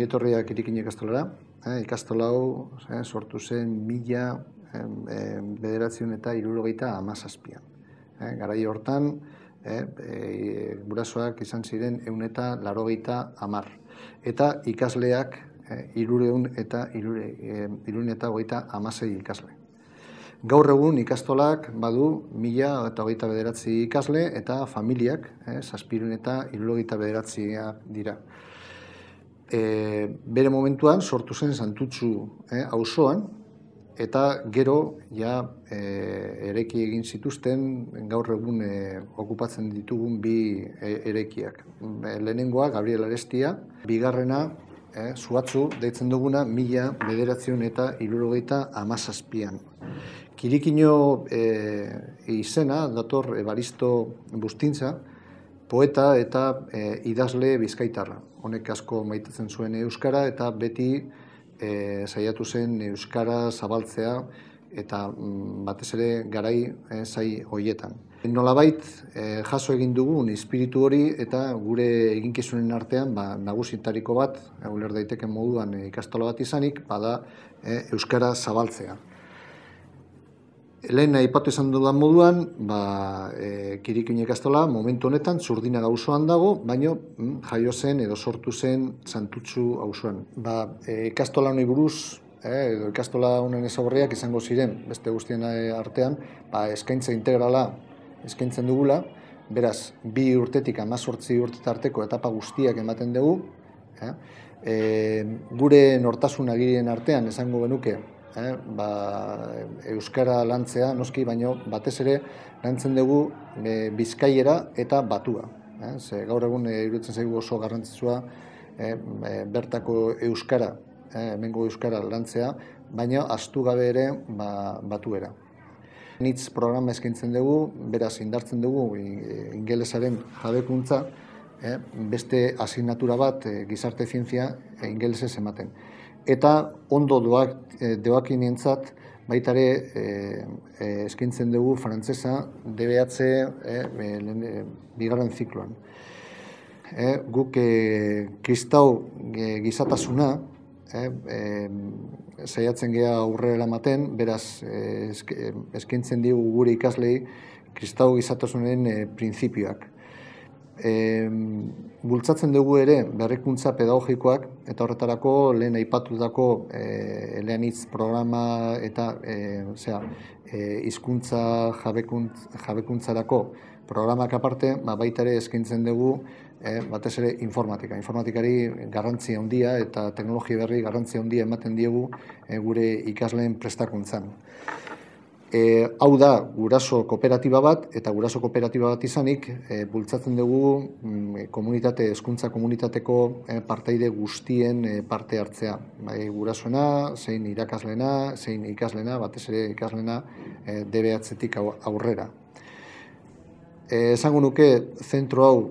Ongietorriak Irikin ikastolara. Ikastola hau sortu zen 1977an. Garai hortan, gurasoak izan ziren 180. Eta ikasleak 326 ikasle. Gaur egun ikastolak badu 1029 ikasle eta familiak 779 dira. Bere momentuan sortu zen Santutxu auzoan eta gero eraiki egin zituzten gaur egun okupatzen ditugun bi eraikiak. Lehenengoa Gabriel Arestia, bigarrena Zuatzu deitzen duguna 1977an. Kirikino izena dator Evaristo Bustintza, poeta eta idazle bizkaitarra. Honek asko maitatzen zuen euskara eta beti saiatu zen euskara zabaltzea eta batez ere garai zai hoietan. Nolabait jaso egin dugun espiritu hori eta gure eginkizunen artean nagusitariko bat, uler daiteken moduan ikastola bat izanik, bada euskara zabaltzea. Lehen aipatu izan dudan moduan, Kirikin ikastola momentu honetan Zurdinaga auzoan dago, baino jaio zen edo sortu zen Santutxu auzoan. Ikastola honi buruz, edo ikastola honen ezaugarriak izango ziren, beste guztien artean, eskaintza integrala eskaintzen dugula, beraz, 2 urtetik 18 urte tarteko etapa guztiak ematen dugu. Gure nortasun agirien artean esango genuke, euskara lantzea, noski, baino batez ere lantzen dugu bizkaiera eta batua. Gaur egun iruditzen zaigu oso garrantzitsua bertako euskara, hemengo euskara lantzea, baina ahaztu gabe ere batuera. Nitz programa eskaintzen dugu, beraz indartzen dugu ingelesaren jabekuntza, beste asignatura bat gizarte zientzia ingelesez ematen. Eta ondo doakinientzat baita ere eskaintzen dugu frantsesa DBH bigarren zikloan. Guk kristau gizatasuna saiatzen gea aurrera eramaten, beraz eskaintzen digu gure ikaslei kristau gizatasunaren printzipioak. Bultzatzen dugu ere berrikuntza pedagogikoak eta horretarako lehen aipatutako eleanitz programa eta hizkuntza jabekuntzarako programak aparte, baita ere eskaintzen dugu batez ere informatika. Informatikari garrantzia handia eta teknologia berri garrantzia handia ematen diegu gure ikasleen prestakuntzan. Hau da guraso kooperatiba bat, eta guraso kooperatiba bat izanik, bultzatzen dugu hezkuntza komunitateko partaide guztien parte hartzea. Gurasoena, zein irakaslena, zein ikaslena, batez ere ikaslena DBH-tik aurrera. Esango nuke zentro hau,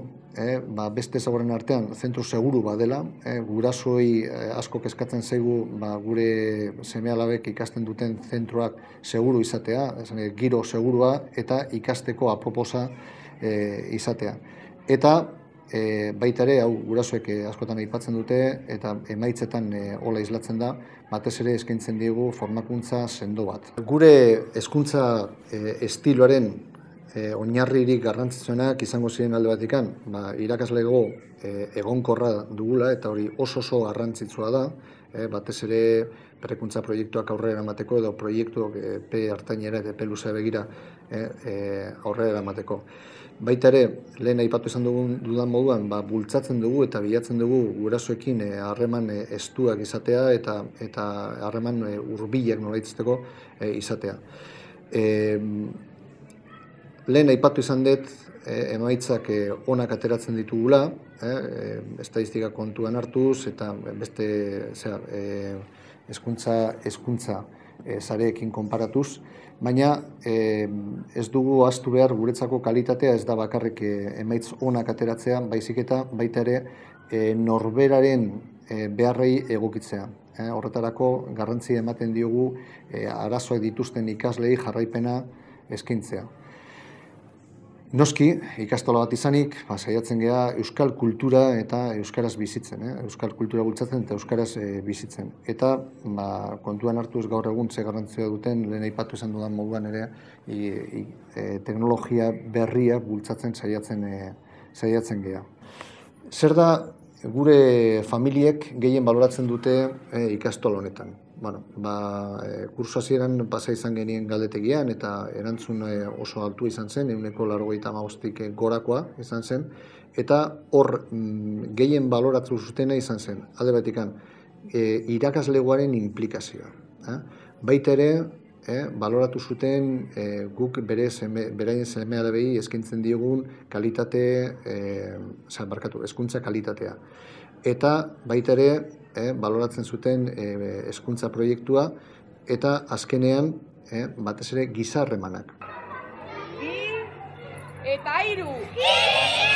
beste ezaugarrien artean, zentro seguru badela, gurasoei asko kezkatzen zaigu gure seme-alabek ikasten duten zentroak seguru izatea, giro segurua eta ikasteko aproposa izatea. Eta baita ere, hau gurasoek askotan aipatzen dute eta emaitzetan hola islatzen da, batez ere eskaintzen diegu formakuntza sendo bat. Gure hezkuntza estiloaren oinarririk garrantzitsuenak izango ziren alde batikan, irakaslego egonkorra dugula eta hori oso garrantzitsua da, batez ere berrikuntza proiektuak aurrera eramateko edo proiektuak epe hartainera eta epe luzea begira aurrera eramateko. Baita ere, lehen aipatu izan dudan moduan, bultzatzen dugu eta bilatzen dugu gurasoekin harreman estuak izatea eta harreman hurbilak nolaitzeko izatea. Lehen aipatu izan dut, emaitzak onak ateratzen ditugula, estadistika kontuan hartuz eta beste hezkuntza sareekin konparatuz, baina ez dugu ahaztu behar guretzako kalitatea ez da bakarrik emaitz onak ateratzea, baizik eta baita ere norberaren beharrei egokitzea. Horretarako garrantzia ematen diogu arazoak dituzten ikaslei jarraipena eskaintzea. Noski, ikastola bat izanik, saiatzen gea euskal kultura eta euskaraz bizitzen, euskal kultura bultzatzen eta euskaraz bizitzen. Eta kontuan hartuz gaur egun ze garrantzia duten, lehen aipatu esan dudan moduan ere, teknologia berria bultzatzen saiatzen gea. Zer da gure familiek gehien baloratzen dute ikastola honetan? Bueno, kurso hasieran pasa izan genien galdetegian eta erantzun oso altua izan zen, 95%tik gorakoa izan zen, eta hor gehien baloratu zutena izan zen, alde batikan, irakaslegoaren implikazioa. Baita ere, baloratu zuten guk beraien seme-alabei eskaintzen diogun hezkuntza kalitatea. Eta baita ere, baloratzen zuten hezkuntza proiektua eta azkenean batez ere giza harremanak. 2 eta 3.